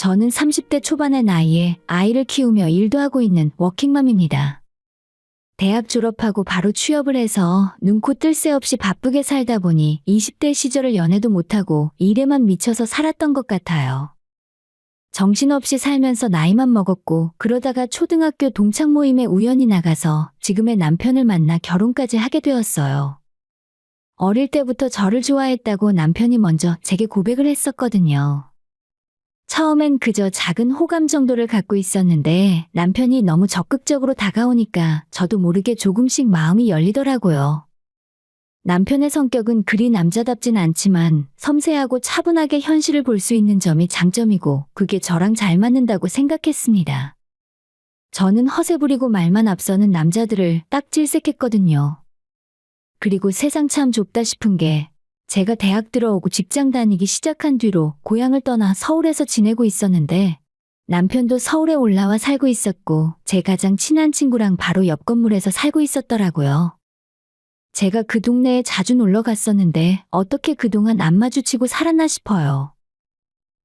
저는 30대 초반의 나이에 아이를 키우며 일도 하고 있는 워킹맘입니다. 대학 졸업하고 바로 취업을 해서 눈코 뜰 새 없이 바쁘게 살다 보니 20대 시절을 연애도 못하고 일에만 미쳐서 살았던 것 같아요. 정신없이 살면서 나이만 먹었고 그러다가 초등학교 동창 모임에 우연히 나가서 지금의 남편을 만나 결혼까지 하게 되었어요. 어릴 때부터 저를 좋아했다고 남편이 먼저 제게 고백을 했었거든요. 처음엔 그저 작은 호감 정도를 갖고 있었는데 남편이 너무 적극적으로 다가오니까 저도 모르게 조금씩 마음이 열리더라고요. 남편의 성격은 그리 남자답진 않지만 섬세하고 차분하게 현실을 볼 수 있는 점이 장점이고 그게 저랑 잘 맞는다고 생각했습니다. 저는 허세 부리고 말만 앞서는 남자들을 딱 질색했거든요. 그리고 세상 참 좁다 싶은 게 제가 대학 들어오고 직장 다니기 시작한 뒤로 고향을 떠나 서울에서 지내고 있었는데 남편도 서울에 올라와 살고 있었고 제 가장 친한 친구랑 바로 옆 건물에서 살고 있었더라고요. 제가 그 동네에 자주 놀러 갔었는데 어떻게 그동안 안 마주치고 살았나 싶어요.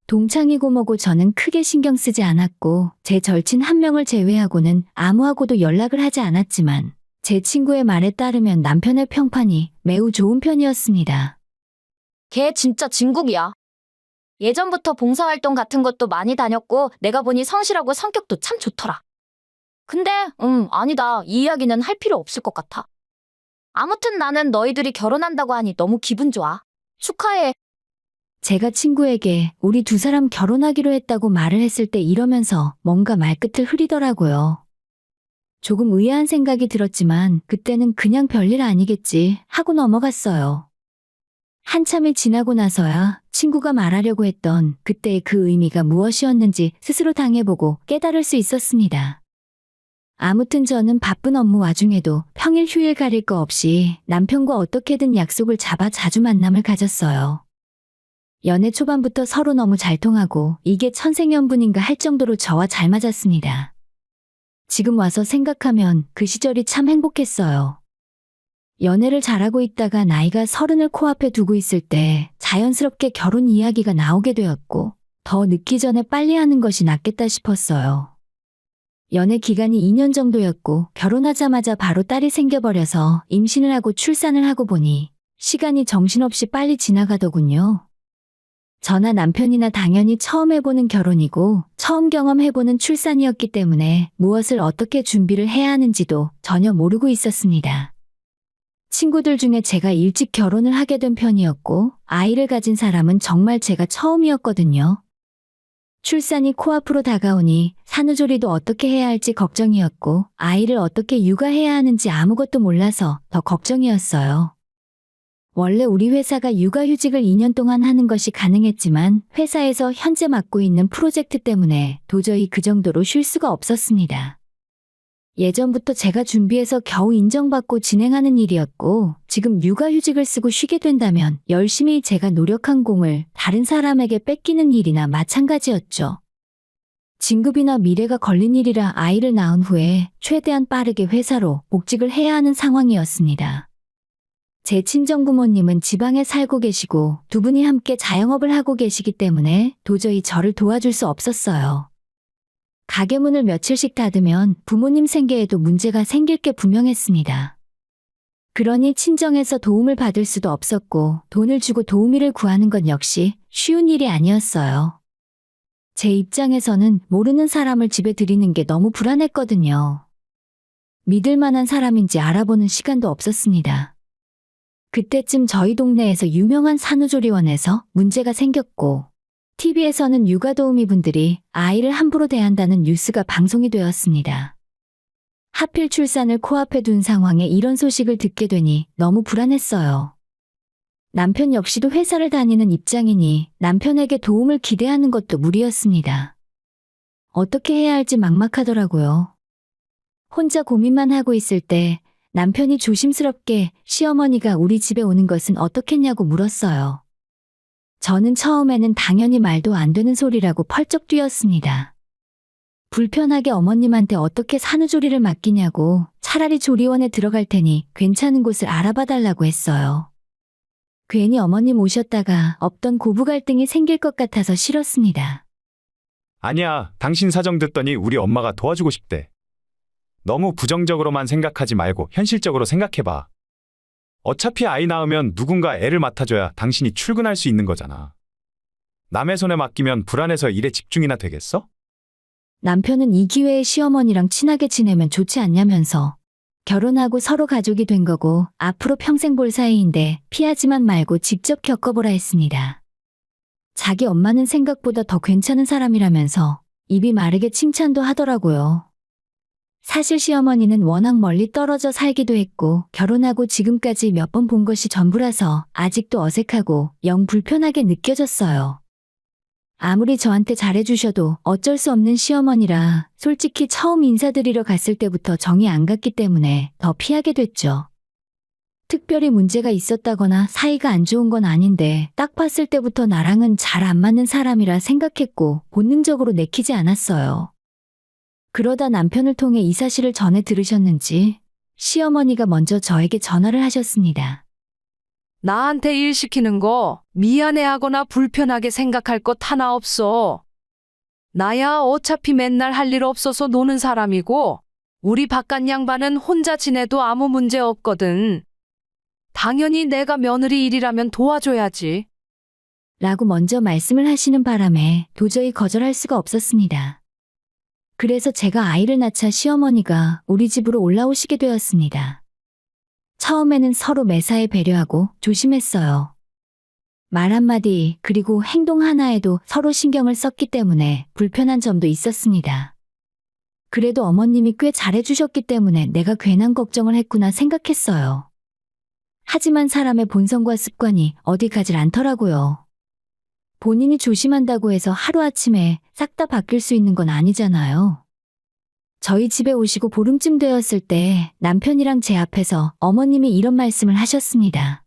동창이고 뭐고 저는 크게 신경 쓰지 않았고 제 절친 한 명을 제외하고는 아무하고도 연락을 하지 않았지만 제 친구의 말에 따르면 남편의 평판이 매우 좋은 편이었습니다. 걔 진짜 진국이야. 예전부터 봉사활동 같은 것도 많이 다녔고 내가 보니 성실하고 성격도 참 좋더라. 근데 아니다. 이 이야기는 할 필요 없을 것 같아. 아무튼 나는 너희들이 결혼한다고 하니 너무 기분 좋아. 축하해. 제가 친구에게 우리 두 사람 결혼하기로 했다고 말을 했을 때 이러면서 뭔가 말끝을 흐리더라고요. 조금 의아한 생각이 들었지만 그때는 그냥 별일 아니겠지 하고 넘어갔어요. 한참이 지나고 나서야 친구가 말하려고 했던 그때의 그 의미가 무엇이었는지 스스로 당해보고 깨달을 수 있었습니다. 아무튼 저는 바쁜 업무 와중에도 평일 휴일 가릴 거 없이 남편과 어떻게든 약속을 잡아 자주 만남을 가졌어요. 연애 초반부터 서로 너무 잘 통하고 이게 천생연분인가 할 정도로 저와 잘 맞았습니다. 지금 와서 생각하면 그 시절이 참 행복했어요. 연애를 잘하고 있다가 나이가 30을 코앞에 두고 있을 때 자연스럽게 결혼 이야기가 나오게 되었고 더 늦기 전에 빨리 하는 것이 낫겠다 싶었어요. 연애 기간이 2년 정도였고 결혼하자마자 바로 딸이 생겨버려서 임신을 하고 출산을 하고 보니 시간이 정신없이 빨리 지나가더군요. 저나 남편이나 당연히 처음 해보는 결혼이고 처음 경험해보는 출산이었기 때문에 무엇을 어떻게 준비를 해야 하는지도 전혀 모르고 있었습니다. 친구들 중에 제가 일찍 결혼을 하게 된 편이었고 아이를 가진 사람은 정말 제가 처음이었거든요. 출산이 코앞으로 다가오니 산후조리도 어떻게 해야 할지 걱정이었고 아이를 어떻게 육아해야 하는지 아무것도 몰라서 더 걱정이었어요. 원래 우리 회사가 육아휴직을 2년 동안 하는 것이 가능했지만 회사에서 현재 맡고 있는 프로젝트 때문에 도저히 그 정도로 쉴 수가 없었습니다. 예전부터 제가 준비해서 겨우 인정받고 진행하는 일이었고 지금 육아휴직을 쓰고 쉬게 된다면 열심히 제가 노력한 공을 다른 사람에게 뺏기는 일이나 마찬가지였죠. 진급이나 미래가 걸린 일이라 아이를 낳은 후에 최대한 빠르게 회사로 복직을 해야 하는 상황이었습니다. 제 친정부모님은 지방에 살고 계시고 두 분이 함께 자영업을 하고 계시기 때문에 도저히 저를 도와줄 수 없었어요. 가게 문을 며칠씩 닫으면 부모님 생계에도 문제가 생길 게 분명했습니다. 그러니 친정에서 도움을 받을 수도 없었고 돈을 주고 도우미를 구하는 건 역시 쉬운 일이 아니었어요. 제 입장에서는 모르는 사람을 집에 들이는 게 너무 불안했거든요. 믿을 만한 사람인지 알아보는 시간도 없었습니다. 그때쯤 저희 동네에서 유명한 산후조리원에서 문제가 생겼고 TV에서는 육아도우미분들이 아이를 함부로 대한다는 뉴스가 방송이 되었습니다. 하필 출산을 코앞에 둔 상황에 이런 소식을 듣게 되니 너무 불안했어요. 남편 역시도 회사를 다니는 입장이니 남편에게 도움을 기대하는 것도 무리였습니다. 어떻게 해야 할지 막막하더라고요. 혼자 고민만 하고 있을 때 남편이 조심스럽게 시어머니가 우리 집에 오는 것은 어떻겠냐고 물었어요. 저는 처음에는 당연히 말도 안 되는 소리라고 펄쩍 뛰었습니다. 불편하게 어머님한테 어떻게 산후조리를 맡기냐고 차라리 조리원에 들어갈 테니 괜찮은 곳을 알아봐 달라고 했어요. 괜히 어머님 오셨다가 없던 고부 갈등이 생길 것 같아서 싫었습니다. 아니야, 당신 사정 듣더니 우리 엄마가 도와주고 싶대. 너무 부정적으로만 생각하지 말고 현실적으로 생각해봐. 어차피 아이 낳으면 누군가 애를 맡아줘야 당신이 출근할 수 있는 거잖아. 남의 손에 맡기면 불안해서 일에 집중이나 되겠어? 남편은 이 기회에 시어머니랑 친하게 지내면 좋지 않냐면서 결혼하고 서로 가족이 된 거고 앞으로 평생 볼 사이인데 피하지만 말고 직접 겪어보라 했습니다. 자기 엄마는 생각보다 더 괜찮은 사람이라면서 입이 마르게 칭찬도 하더라고요. 사실 시어머니는 워낙 멀리 떨어져 살기도 했고 결혼하고 지금까지 몇 번 본 것이 전부라서 아직도 어색하고 영 불편하게 느껴졌어요. 아무리 저한테 잘해주셔도 어쩔 수 없는 시어머니라 솔직히 처음 인사드리러 갔을 때부터 정이 안 갔기 때문에 더 피하게 됐죠. 특별히 문제가 있었다거나 사이가 안 좋은 건 아닌데 딱 봤을 때부터 나랑은 잘 안 맞는 사람이라 생각했고 본능적으로 내키지 않았어요. 그러다 남편을 통해 이 사실을 전해 들으셨는지 시어머니가 먼저 저에게 전화를 하셨습니다. 나한테 일 시키는 거 미안해하거나 불편하게 생각할 것 하나 없어. 나야 어차피 맨날 할 일 없어서 노는 사람이고 우리 바깥 양반은 혼자 지내도 아무 문제 없거든. 당연히 내가 며느리 일이라면 도와줘야지. 라고 먼저 말씀을 하시는 바람에 도저히 거절할 수가 없었습니다. 그래서 제가 아이를 낳자 시어머니가 우리 집으로 올라오시게 되었습니다. 처음에는 서로 매사에 배려하고 조심했어요. 말 한마디 그리고 행동 하나에도 서로 신경을 썼기 때문에 불편한 점도 있었습니다. 그래도 어머님이 꽤 잘해주셨기 때문에 내가 괜한 걱정을 했구나 생각했어요. 하지만 사람의 본성과 습관이 어디 가질 않더라고요. 본인이 조심한다고 해서 하루아침에 싹 다 바뀔 수 있는 건 아니잖아요. 저희 집에 오시고 보름쯤 되었을 때 남편이랑 제 앞에서 어머님이 이런 말씀을 하셨습니다.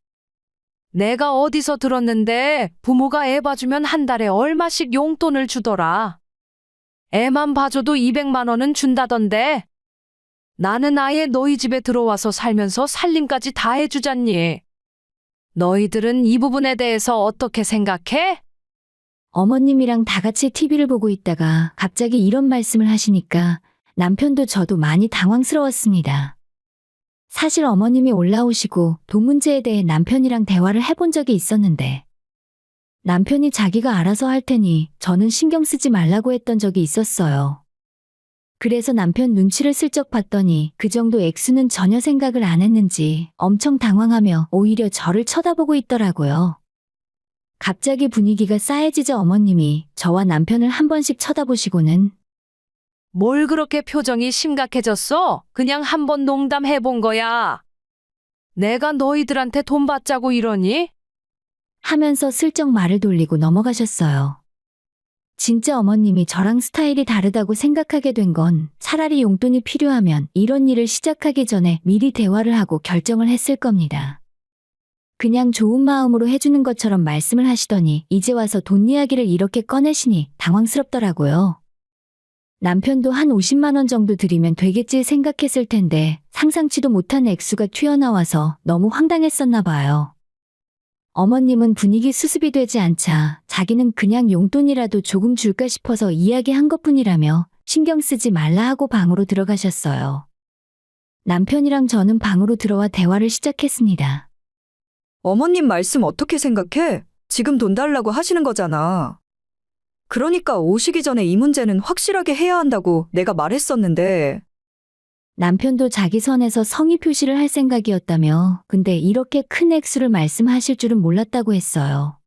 내가 어디서 들었는데 부모가 애 봐주면 한 달에 얼마씩 용돈을 주더라. 애만 봐줘도 200만 원은 준다던데. 나는 아예 너희 집에 들어와서 살면서 살림까지 다 해주잖니. 너희들은 이 부분에 대해서 어떻게 생각해? 어머님이랑 다 같이 TV를 보고 있다가 갑자기 이런 말씀을 하시니까 남편도 저도 많이 당황스러웠습니다. 사실 어머님이 올라오시고 돈 문제에 대해 남편이랑 대화를 해본 적이 있었는데 남편이 자기가 알아서 할 테니 저는 신경 쓰지 말라고 했던 적이 있었어요. 그래서 남편 눈치를 슬쩍 봤더니 그 정도 액수는 전혀 생각을 안 했는지 엄청 당황하며 오히려 저를 쳐다보고 있더라고요. 갑자기 분위기가 싸해지자 어머님이 저와 남편을 한 번씩 쳐다보시고는 뭘 그렇게 표정이 심각해졌어? 그냥 한번 농담해본 거야. 내가 너희들한테 돈 받자고 이러니? 하면서 슬쩍 말을 돌리고 넘어가셨어요. 진짜 어머님이 저랑 스타일이 다르다고 생각하게 된 건 차라리 용돈이 필요하면 이런 일을 시작하기 전에 미리 대화를 하고 결정을 했을 겁니다. 그냥 좋은 마음으로 해주는 것처럼 말씀을 하시더니 이제 와서 돈 이야기를 이렇게 꺼내시니 당황스럽더라고요. 남편도 한 50만 원 정도 드리면 되겠지 생각했을 텐데 상상치도 못한 액수가 튀어나와서 너무 황당했었나 봐요. 어머님은 분위기 수습이 되지 않자 자기는 그냥 용돈이라도 조금 줄까 싶어서 이야기한 것뿐이라며 신경 쓰지 말라 하고 방으로 들어가셨어요. 남편이랑 저는 방으로 들어와 대화를 시작했습니다. 어머님 말씀 어떻게 생각해? 지금 돈 달라고 하시는 거잖아. 그러니까 오시기 전에 이 문제는 확실하게 해야 한다고 내가 말했었는데. 남편도 자기 선에서 성의 표시를 할 생각이었다며 근데 이렇게 큰 액수를 말씀하실 줄은 몰랐다고 했어요.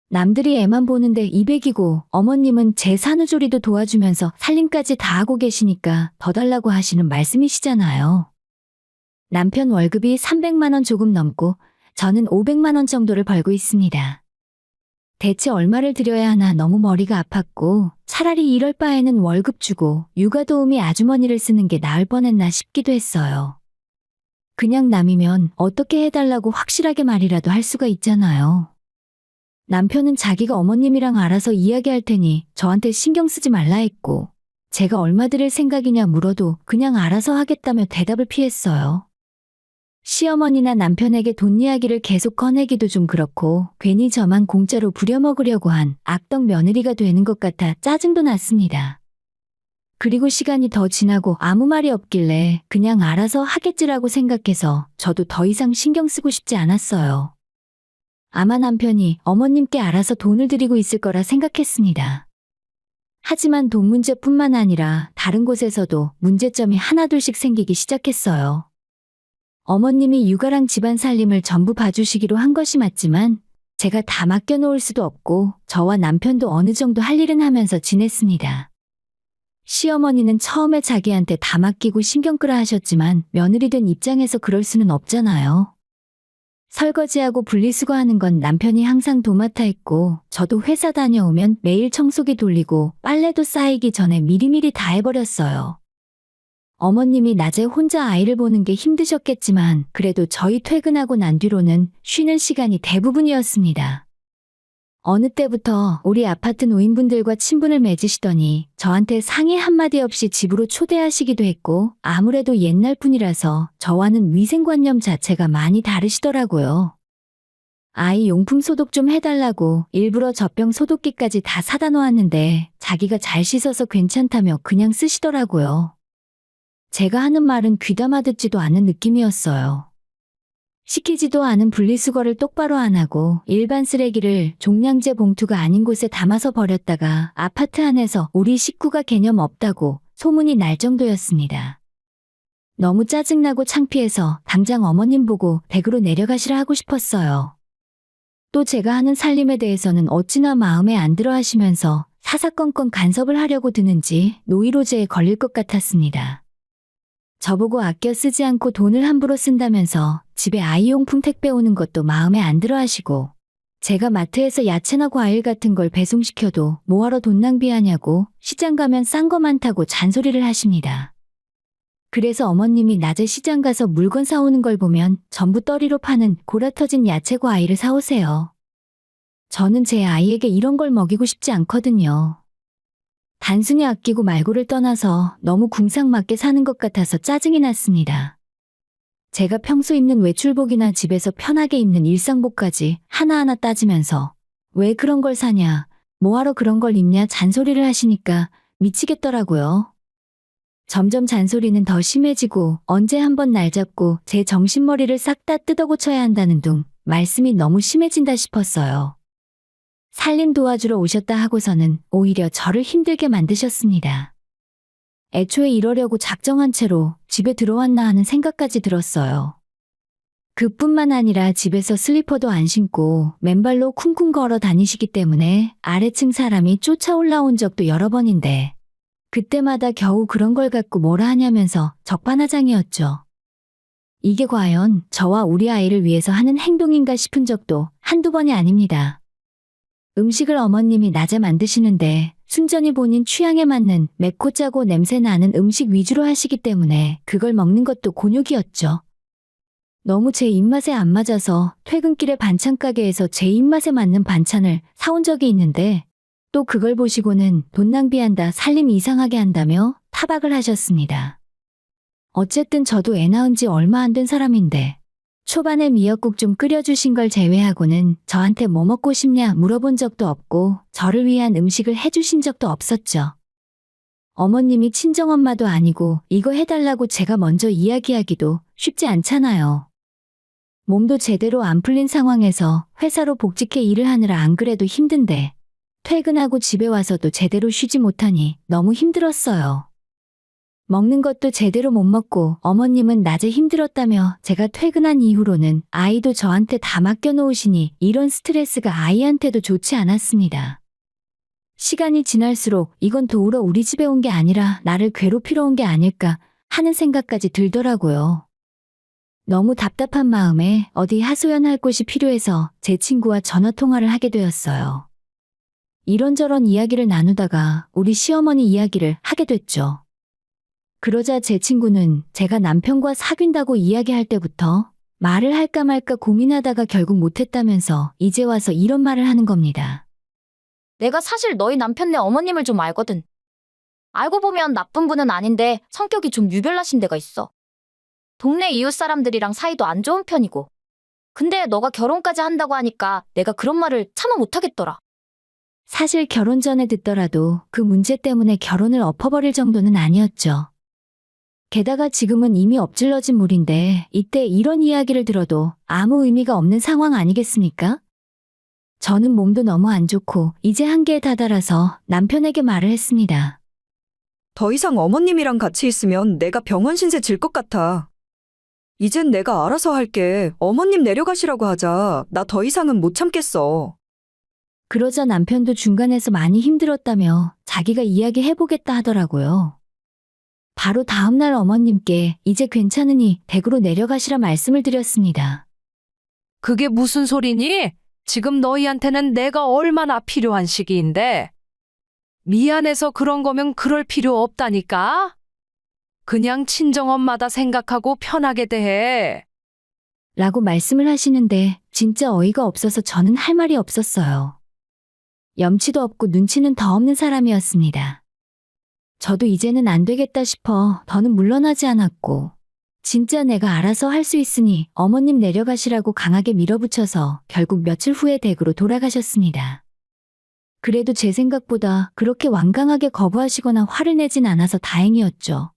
남들이 애만 보는데 200이고 어머님은 제 산후조리도 도와주면서 살림까지 다 하고 계시니까 더 달라고 하시는 말씀이시잖아요. 남편 월급이 300만 원 조금 넘고 저는 500만 원 정도를 벌고 있습니다. 대체 얼마를 드려야 하나 너무 머리가 아팠고 차라리 이럴 바에는 월급 주고 육아도우미 아주머니를 쓰는 게 나을 뻔했나 싶기도 했어요. 그냥 남이면 어떻게 해달라고 확실하게 말이라도 할 수가 있잖아요. 남편은 자기가 어머님이랑 알아서 이야기할 테니 저한테 신경 쓰지 말라 했고 제가 얼마 드릴 생각이냐 물어도 그냥 알아서 하겠다며 대답을 피했어요. 시어머니나 남편에게 돈 이야기를 계속 꺼내기도 좀 그렇고 괜히 저만 공짜로 부려먹으려고 한 악덕 며느리가 되는 것 같아 짜증도 났습니다. 그리고 시간이 더 지나고 아무 말이 없길래 그냥 알아서 하겠지라고 생각해서 저도 더 이상 신경 쓰고 싶지 않았어요. 아마 남편이 어머님께 알아서 돈을 드리고 있을 거라 생각했습니다. 하지만 돈 문제뿐만 아니라 다른 곳에서도 문제점이 하나둘씩 생기기 시작했어요. 어머님이 육아랑 집안 살림을 전부 봐주시기로 한 것이 맞지만 제가 다 맡겨놓을 수도 없고 저와 남편도 어느 정도 할 일은 하면서 지냈습니다. 시어머니는 처음에 자기한테 다 맡기고 신경 끄라 하셨지만 며느리 된 입장에서 그럴 수는 없잖아요. 설거지하고 분리수거하는 건 남편이 항상 도맡아 했고 저도 회사 다녀오면 매일 청소기 돌리고 빨래도 쌓이기 전에 미리미리 다 해버렸어요. 어머님이 낮에 혼자 아이를 보는 게 힘드셨겠지만 그래도 저희 퇴근하고 난 뒤로는 쉬는 시간이 대부분이었습니다. 어느 때부터 우리 아파트 노인분들과 친분을 맺으시더니 저한테 상의 한마디 없이 집으로 초대하시기도 했고 아무래도 옛날 분이라서 저와는 위생관념 자체가 많이 다르시더라고요. 아이 용품 소독 좀 해달라고 일부러 젖병 소독기까지 다 사다 놓았는데 자기가 잘 씻어서 괜찮다며 그냥 쓰시더라고요. 제가 하는 말은 귀담아 듣지도 않는 느낌이었어요. 시키지도 않은 분리수거를 똑바로 안 하고 일반 쓰레기를 종량제 봉투가 아닌 곳에 담아서 버렸다가 아파트 안에서 우리 식구가 개념 없다고 소문이 날 정도였습니다. 너무 짜증나고 창피해서 당장 어머님 보고 댁으로 내려가시라 하고 싶었어요. 또 제가 하는 살림에 대해서는 어찌나 마음에 안 들어 하시면서 사사건건 간섭을 하려고 드는지 노이로제에 걸릴 것 같았습니다. 저보고 아껴 쓰지 않고 돈을 함부로 쓴다면서 집에 아이용품 택배 오는 것도 마음에 안 들어 하시고 제가 마트에서 야채나 과일 같은 걸 배송시켜도 뭐하러 돈 낭비하냐고 시장 가면 싼 거 많다고 잔소리를 하십니다. 그래서 어머님이 낮에 시장 가서 물건 사오는 걸 보면 전부 떨이로 파는 고라터진 야채 과일을 사오세요. 저는 제 아이에게 이런 걸 먹이고 싶지 않거든요. 단순히 아끼고 말고를 떠나서 너무 궁상맞게 사는 것 같아서 짜증이 났습니다. 제가 평소 입는 외출복이나 집에서 편하게 입는 일상복까지 하나하나 따지면서 왜 그런 걸 사냐, 뭐하러 그런 걸 입냐 잔소리를 하시니까 미치겠더라고요. 점점 잔소리는 더 심해지고 언제 한번 날 잡고 제 정신머리를 싹 다 뜯어고쳐야 한다는 둥 말씀이 너무 심해진다 싶었어요. 살림 도와주러 오셨다 하고서는 오히려 저를 힘들게 만드셨습니다. 애초에 이러려고 작정한 채로 집에 들어왔나 하는 생각까지 들었어요. 그뿐만 아니라 집에서 슬리퍼도 안 신고 맨발로 쿵쿵 걸어 다니시기 때문에 아래층 사람이 쫓아 올라온 적도 여러 번인데 그때마다 겨우 그런 걸 갖고 뭐라 하냐면서 적반하장이었죠. 이게 과연 저와 우리 아이를 위해서 하는 행동인가 싶은 적도 한두 번이 아닙니다. 음식을 어머님이 낮에 만드시는데 순전히 본인 취향에 맞는 맵고 짜고 냄새 나는 음식 위주로 하시기 때문에 그걸 먹는 것도 곤욕이었죠. 너무 제 입맛에 안 맞아서 퇴근길에 반찬 가게에서 제 입맛에 맞는 반찬을 사온 적이 있는데 또 그걸 보시고는 돈 낭비한다, 살림 이상하게 한다며 타박을 하셨습니다. 어쨌든 저도 애 낳은 지 얼마 안 된 사람인데 초반에 미역국 좀 끓여주신 걸 제외하고는 저한테 뭐 먹고 싶냐 물어본 적도 없고 저를 위한 음식을 해주신 적도 없었죠. 어머님이 친정엄마도 아니고 이거 해달라고 제가 먼저 이야기하기도 쉽지 않잖아요. 몸도 제대로 안 풀린 상황에서 회사로 복직해 일을 하느라 안 그래도 힘든데 퇴근하고 집에 와서도 제대로 쉬지 못하니 너무 힘들었어요. 먹는 것도 제대로 못 먹고 어머님은 낮에 힘들었다며 제가 퇴근한 이후로는 아이도 저한테 다 맡겨놓으시니 이런 스트레스가 아이한테도 좋지 않았습니다. 시간이 지날수록 이건 도우러 우리 집에 온 게 아니라 나를 괴롭히러 온 게 아닐까 하는 생각까지 들더라고요. 너무 답답한 마음에 어디 하소연할 곳이 필요해서 제 친구와 전화통화를 하게 되었어요. 이런저런 이야기를 나누다가 우리 시어머니 이야기를 하게 됐죠. 그러자 제 친구는 제가 남편과 사귄다고 이야기할 때부터 말을 할까 말까 고민하다가 결국 못했다면서 이제 와서 이런 말을 하는 겁니다. 내가 사실 너희 남편네 어머님을 좀 알거든. 알고 보면 나쁜 분은 아닌데 성격이 좀 유별나신 데가 있어. 동네 이웃 사람들이랑 사이도 안 좋은 편이고. 근데 너가 결혼까지 한다고 하니까 내가 그런 말을 차마 못하겠더라. 사실 결혼 전에 듣더라도 그 문제 때문에 결혼을 엎어버릴 정도는 아니었죠. 게다가 지금은 이미 엎질러진 물인데 이때 이런 이야기를 들어도 아무 의미가 없는 상황 아니겠습니까? 저는 몸도 너무 안 좋고 이제 한계에 다다라서 남편에게 말을 했습니다. 더 이상 어머님이랑 같이 있으면 내가 병원 신세 질 것 같아. 이젠 내가 알아서 할게. 어머님 내려가시라고 하자. 나 더 이상은 못 참겠어. 그러자 남편도 중간에서 많이 힘들었다며 자기가 이야기해보겠다 하더라고요. 바로 다음날 어머님께 이제 괜찮으니 댁으로 내려가시라 말씀을 드렸습니다. 그게 무슨 소리니? 지금 너희한테는 내가 얼마나 필요한 시기인데. 미안해서 그런 거면 그럴 필요 없다니까. 그냥 친정엄마다 생각하고 편하게 대해. 라고 말씀을 하시는데 진짜 어이가 없어서 저는 할 말이 없었어요. 염치도 없고 눈치는 더 없는 사람이었습니다. 저도 이제는 안 되겠다 싶어 더는 물러나지 않았고 진짜 내가 알아서 할 수 있으니 어머님 내려가시라고 강하게 밀어붙여서 결국 며칠 후에 댁으로 돌아가셨습니다. 그래도 제 생각보다 그렇게 완강하게 거부하시거나 화를 내진 않아서 다행이었죠.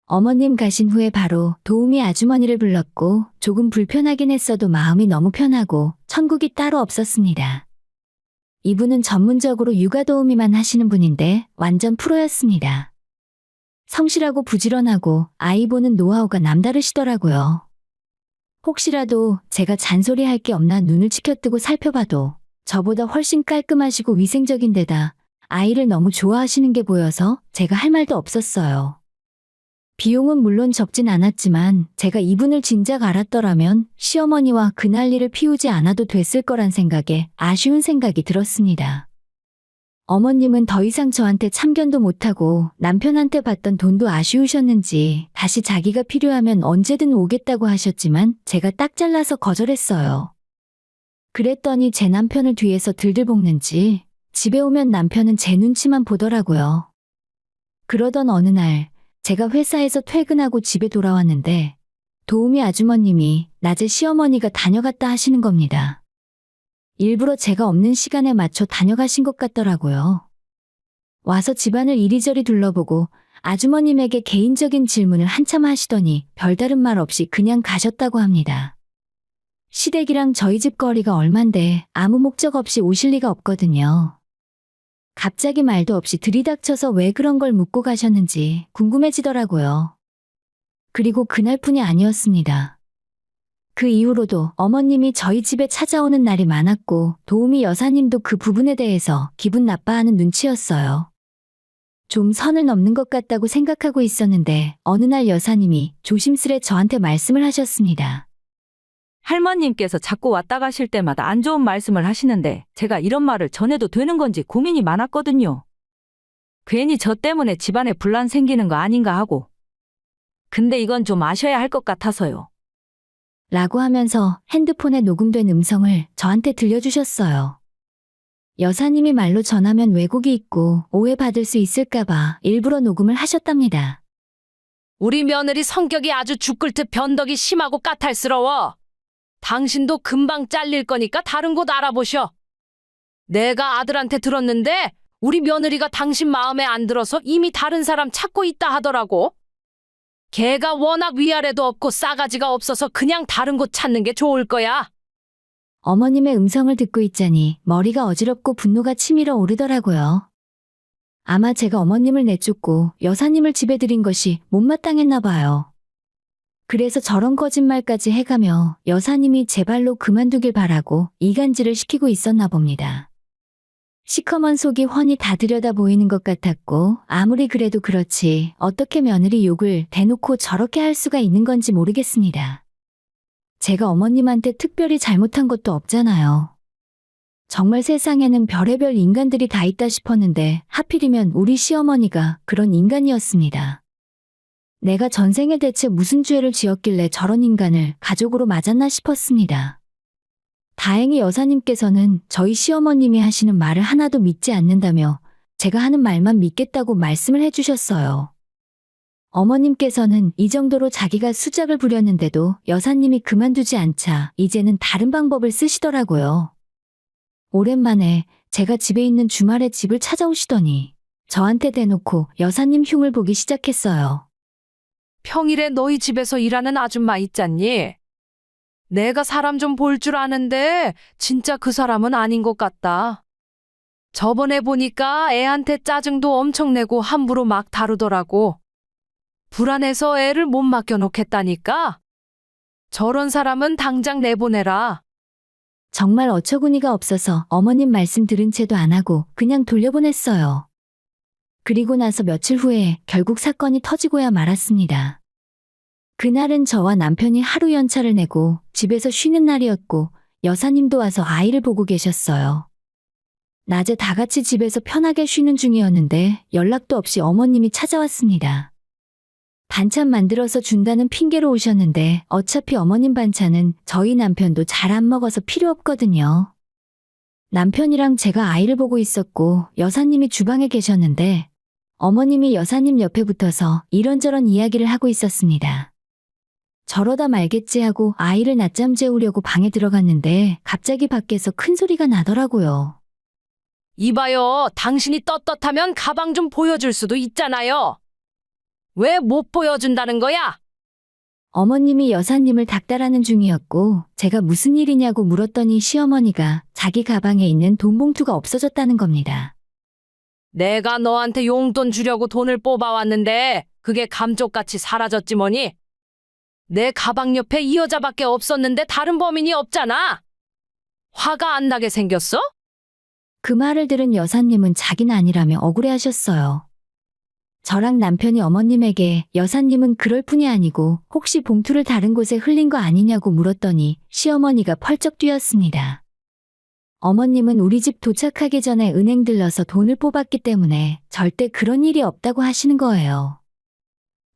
어머님 가신 후에 바로 도우미 아주머니를 불렀고 조금 불편하긴 했어도 마음이 너무 편하고 천국이 따로 없었습니다. 이분은 전문적으로 육아 도우미만 하시는 분인데 완전 프로였습니다. 성실하고 부지런하고 아이 보는 노하우가 남다르시더라고요. 혹시라도 제가 잔소리할 게 없나 눈을 치켜뜨고 살펴봐도 저보다 훨씬 깔끔하시고 위생적인 데다 아이를 너무 좋아하시는 게 보여서 제가 할 말도 없었어요. 비용은 물론 적진 않았지만 제가 이분을 진작 알았더라면 시어머니와 그 난리를 피우지 않아도 됐을 거란 생각에 아쉬운 생각이 들었습니다. 어머님은 더 이상 저한테 참견도 못하고 남편한테 받던 돈도 아쉬우셨는지 다시 자기가 필요하면 언제든 오겠다고 하셨지만 제가 딱 잘라서 거절했어요. 그랬더니 제 남편을 뒤에서 들들 볶는지 집에 오면 남편은 제 눈치만 보더라고요. 그러던 어느 날 제가 회사에서 퇴근하고 집에 돌아왔는데 도우미 아주머님이 낮에 시어머니가 다녀갔다 하시는 겁니다. 일부러 제가 없는 시간에 맞춰 다녀가신 것 같더라고요. 와서 집안을 이리저리 둘러보고 아주머님에게 개인적인 질문을 한참 하시더니 별다른 말 없이 그냥 가셨다고 합니다. 시댁이랑 저희 집 거리가 얼만데 아무 목적 없이 오실 리가 없거든요. 갑자기 말도 없이 들이닥쳐서 왜 그런 걸 묻고 가셨는지 궁금해지더라고요. 그리고 그날뿐이 아니었습니다. 그 이후로도 어머님이 저희 집에 찾아오는 날이 많았고 도우미 여사님도 그 부분에 대해서 기분 나빠하는 눈치였어요. 좀 선을 넘는 것 같다고 생각하고 있었는데 어느 날 여사님이 조심스레 저한테 말씀을 하셨습니다. 할머님께서 자꾸 왔다 가실 때마다 안 좋은 말씀을 하시는데 제가 이런 말을 전해도 되는 건지 고민이 많았거든요. 괜히 저 때문에 집안에 분란 생기는 거 아닌가 하고. 근데 이건 좀 아셔야 할 것 같아서요. 라고 하면서 핸드폰에 녹음된 음성을 저한테 들려주셨어요. 여사님이 말로 전하면 왜곡이 있고 오해받을 수 있을까봐 일부러 녹음을 하셨답니다. 우리 며느리 성격이 아주 죽을 듯 변덕이 심하고 까탈스러워. 당신도 금방 잘릴 거니까 다른 곳 알아보셔. 내가 아들한테 들었는데 우리 며느리가 당신 마음에 안 들어서 이미 다른 사람 찾고 있다 하더라고. 걔가 워낙 위아래도 없고 싸가지가 없어서 그냥 다른 곳 찾는 게 좋을 거야. 어머님의 음성을 듣고 있자니 머리가 어지럽고 분노가 치밀어 오르더라고요. 아마 제가 어머님을 내쫓고 여사님을 집에 들인 것이 못마땅했나 봐요. 그래서 저런 거짓말까지 해가며 여사님이 제 발로 그만두길 바라고 이간질을 시키고 있었나 봅니다. 시커먼 속이 훤히 다 들여다 보이는 것 같았고 아무리 그래도 그렇지 어떻게 며느리 욕을 대놓고 저렇게 할 수가 있는 건지 모르겠습니다. 제가 어머님한테 특별히 잘못한 것도 없잖아요. 정말 세상에는 별의별 인간들이 다 있다 싶었는데 하필이면 우리 시어머니가 그런 인간이었습니다. 내가 전생에 대체 무슨 죄를 지었길래 저런 인간을 가족으로 맞았나 싶었습니다. 다행히 여사님께서는 저희 시어머님이 하시는 말을 하나도 믿지 않는다며 제가 하는 말만 믿겠다고 말씀을 해주셨어요. 어머님께서는 이 정도로 자기가 수작을 부렸는데도 여사님이 그만두지 않자 이제는 다른 방법을 쓰시더라고요. 오랜만에 제가 집에 있는 주말에 집을 찾아오시더니 저한테 대놓고 여사님 흉을 보기 시작했어요. 평일에 너희 집에서 일하는 아줌마 있잖니? 내가 사람 좀 볼 줄 아는데 진짜 그 사람은 아닌 것 같다. 저번에 보니까 애한테 짜증도 엄청 내고 함부로 막 다루더라고. 불안해서 애를 못 맡겨놓겠다니까? 저런 사람은 당장 내보내라. 정말 어처구니가 없어서 어머님 말씀 들은 채도 안 하고 그냥 돌려보냈어요. 그리고 나서 며칠 후에 결국 사건이 터지고야 말았습니다. 그날은 저와 남편이 하루 연차를 내고 집에서 쉬는 날이었고 여사님도 와서 아이를 보고 계셨어요. 낮에 다 같이 집에서 편하게 쉬는 중이었는데 연락도 없이 어머님이 찾아왔습니다. 반찬 만들어서 준다는 핑계로 오셨는데 어차피 어머님 반찬은 저희 남편도 잘 안 먹어서 필요 없거든요. 남편이랑 제가 아이를 보고 있었고 여사님이 주방에 계셨는데 어머님이 여사님 옆에 붙어서 이런저런 이야기를 하고 있었습니다. 저러다 말겠지 하고 아이를 낮잠 재우려고 방에 들어갔는데 갑자기 밖에서 큰 소리가 나더라고요. 이봐요, 당신이 떳떳하면 가방 좀 보여줄 수도 있잖아요. 왜 못 보여준다는 거야? 어머님이 여사님을 닥달하는 중이었고 제가 무슨 일이냐고 물었더니 시어머니가 자기 가방에 있는 돈 봉투가 없어졌다는 겁니다. 내가 너한테 용돈 주려고 돈을 뽑아왔는데 그게 감쪽같이 사라졌지 뭐니? 내 가방 옆에 이 여자밖에 없었는데 다른 범인이 없잖아. 화가 안 나게 생겼어? 그 말을 들은 여사님은 자기는 아니라며 억울해하셨어요. 저랑 남편이 어머님에게 여사님은 그럴 뿐이 아니고 혹시 봉투를 다른 곳에 흘린 거 아니냐고 물었더니 시어머니가 펄쩍 뛰었습니다. 어머님은 우리 집 도착하기 전에 은행 들러서 돈을 뽑았기 때문에 절대 그런 일이 없다고 하시는 거예요.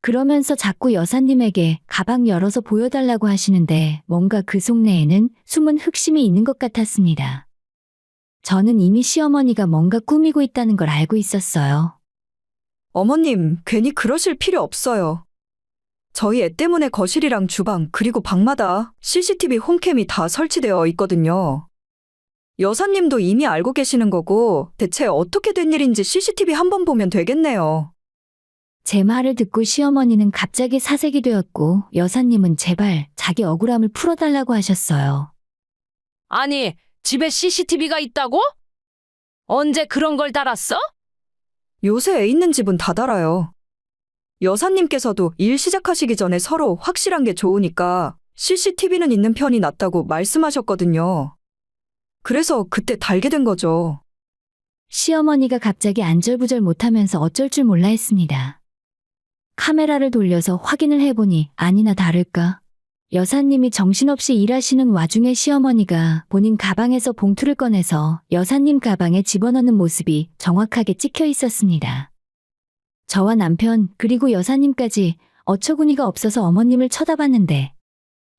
그러면서 자꾸 여사님에게 가방 열어서 보여달라고 하시는데 뭔가 그 속내에는 숨은 흑심이 있는 것 같았습니다. 저는 이미 시어머니가 뭔가 꾸미고 있다는 걸 알고 있었어요. 어머님, 괜히 그러실 필요 없어요. 저희 애 때문에 거실이랑 주방 그리고 방마다 CCTV 홈캠이 다 설치되어 있거든요. 여사님도 이미 알고 계시는 거고 대체 어떻게 된 일인지 CCTV 한번 보면 되겠네요. 제 말을 듣고 시어머니는 갑자기 사색이 되었고 여사님은 제발 자기 억울함을 풀어달라고 하셨어요. 아니, 집에 CCTV가 있다고? 언제 그런 걸 달았어? 요새 애 있는 집은 다 달아요. 여사님께서도 일 시작하시기 전에 서로 확실한 게 좋으니까 CCTV는 있는 편이 낫다고 말씀하셨거든요. 그래서 그때 달게 된 거죠. 시어머니가 갑자기 안절부절 못하면서 어쩔 줄 몰라 했습니다. 카메라를 돌려서 확인을 해보니 아니나 다를까 여사님이 정신없이 일하시는 와중에 시어머니가 본인 가방에서 봉투를 꺼내서 여사님 가방에 집어넣는 모습이 정확하게 찍혀 있었습니다. 저와 남편 그리고 여사님까지 어처구니가 없어서 어머님을 쳐다봤는데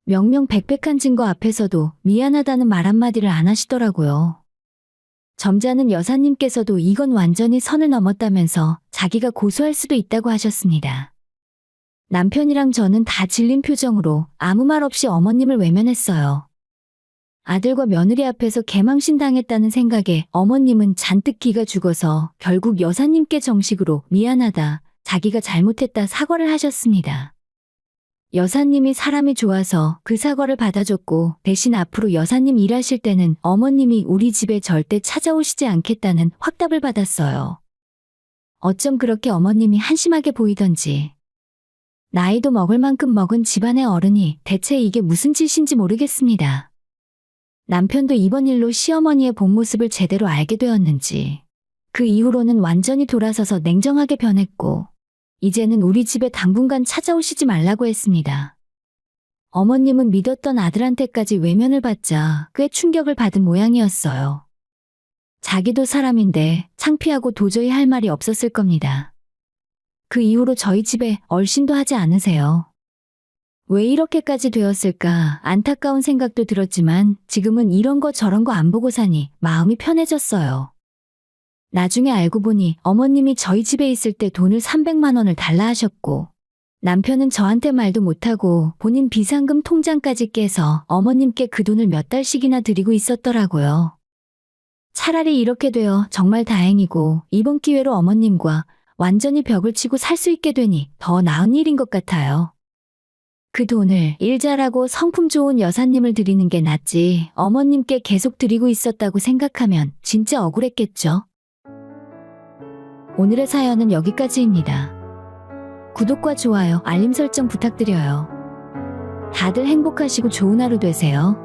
명명백백한 증거 앞에서도 미안하다는 말 한마디를 안 하시더라고요. 점잖은 여사님께서도 이건 완전히 선을 넘었다면서 자기가 고소할 수도 있다고 하셨습니다. 남편이랑 저는 다 질린 표정으로 아무 말 없이 어머님을 외면했어요. 아들과 며느리 앞에서 개망신 당했다는 생각에 어머님은 잔뜩 기가 죽어서 결국 여사님께 정식으로 미안하다, 자기가 잘못했다 사과를 하셨습니다. 여사님이 사람이 좋아서 그 사과를 받아줬고 대신 앞으로 여사님 일하실 때는 어머님이 우리 집에 절대 찾아오시지 않겠다는 확답을 받았어요. 어쩜 그렇게 어머님이 한심하게 보이던지. 나이도 먹을 만큼 먹은 집안의 어른이 대체 이게 무슨 짓인지 모르겠습니다. 남편도 이번 일로 시어머니의 본 모습을 제대로 알게 되었는지 그 이후로는 완전히 돌아서서 냉정하게 변했고 이제는 우리 집에 당분간 찾아오시지 말라고 했습니다. 어머님은 믿었던 아들한테까지 외면을 받자 꽤 충격을 받은 모양이었어요. 자기도 사람인데 창피하고 도저히 할 말이 없었을 겁니다. 그 이후로 저희 집에 얼씬도 하지 않으세요. 왜 이렇게까지 되었을까 안타까운 생각도 들었지만 지금은 이런 거 저런 거 안 보고 사니 마음이 편해졌어요. 나중에 알고 보니 어머님이 저희 집에 있을 때 돈을 300만 원을 달라 하셨고 남편은 저한테 말도 못하고 본인 비상금 통장까지 깨서 어머님께 그 돈을 몇 달씩이나 드리고 있었더라고요. 차라리 이렇게 되어 정말 다행이고 이번 기회로 어머님과 완전히 벽을 치고 살 수 있게 되니 더 나은 일인 것 같아요. 그 돈을 일 잘하고 성품 좋은 여사님을 드리는 게 낫지 어머님께 계속 드리고 있었다고 생각하면 진짜 억울했겠죠. 오늘의 사연은 여기까지입니다. 구독과 좋아요, 알림 설정 부탁드려요. 다들 행복하시고 좋은 하루 되세요.